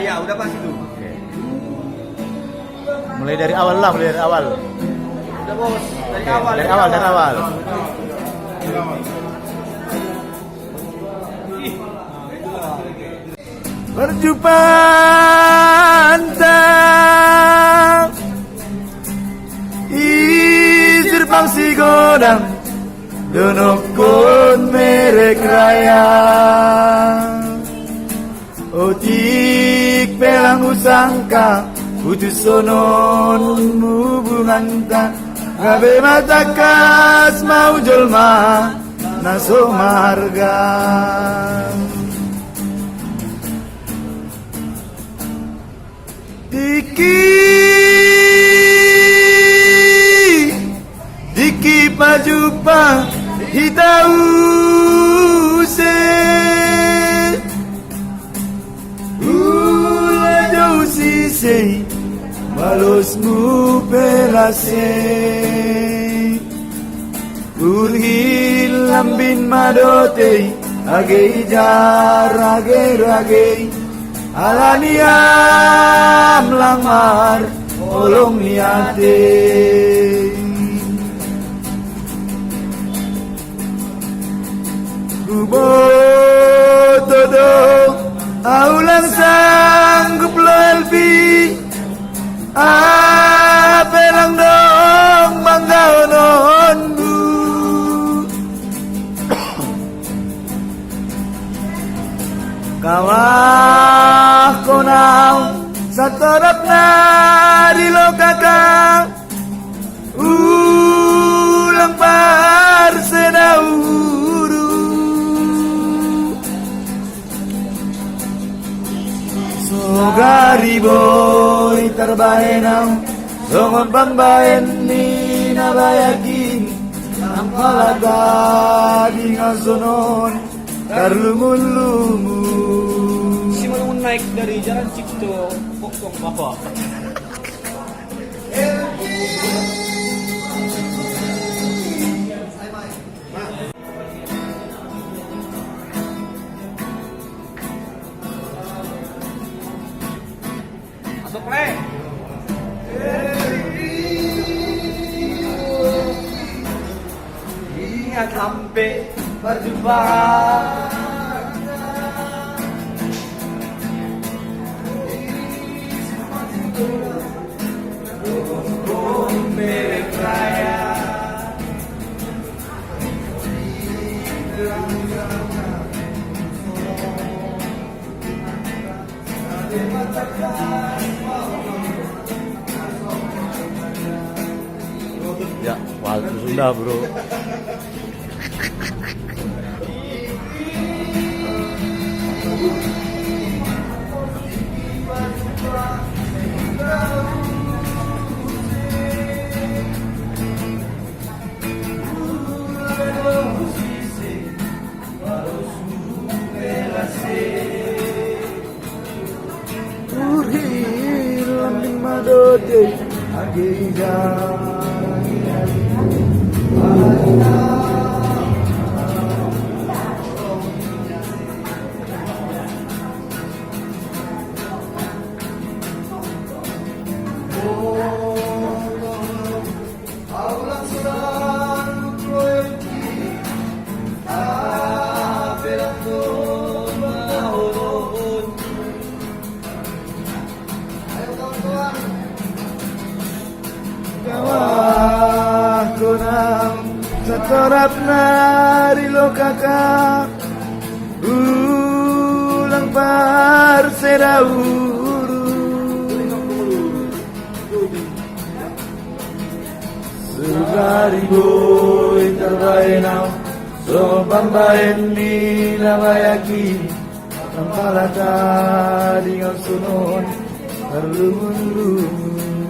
Ya, udah pas itu. Oke. Mulai dari awal lah, mulai dari awal. Udah bos, dari Oke, awal. dari awal. Berjumpa antang Isir pangsi godang Donokon merek raya Otik pelang usangka Putus sonon hubungan ta Gabe mata kas mau jolma Naso marga Diki pajupa hitau se Ula jauh sisi Balos mu pelase Kurhil lambin madote Age jar age Alaniam langmar olong niate Kubo todo aulang sanggup lo elpi Apelang dong bangga nondu Kawah konau satorap na rilo kakak Ulang par sedauru Sogari boy terbaenau Songon pambaen ni nabayakin Ang palada di ngasonon Karlumun-lumun Simulung naik dari Jalan Cipto Pokong Bapak. Masuk le. Ingat sampai berjumpa. Merek raya Ya, waktu sudah bro. Turhil lambing madote agenda Kawah konam satorap narilo kakak Ulang par sedauru Sugari boy terbaenau So pambaen ni nabayaki Ang palata di ngasunon Karlumun-lumun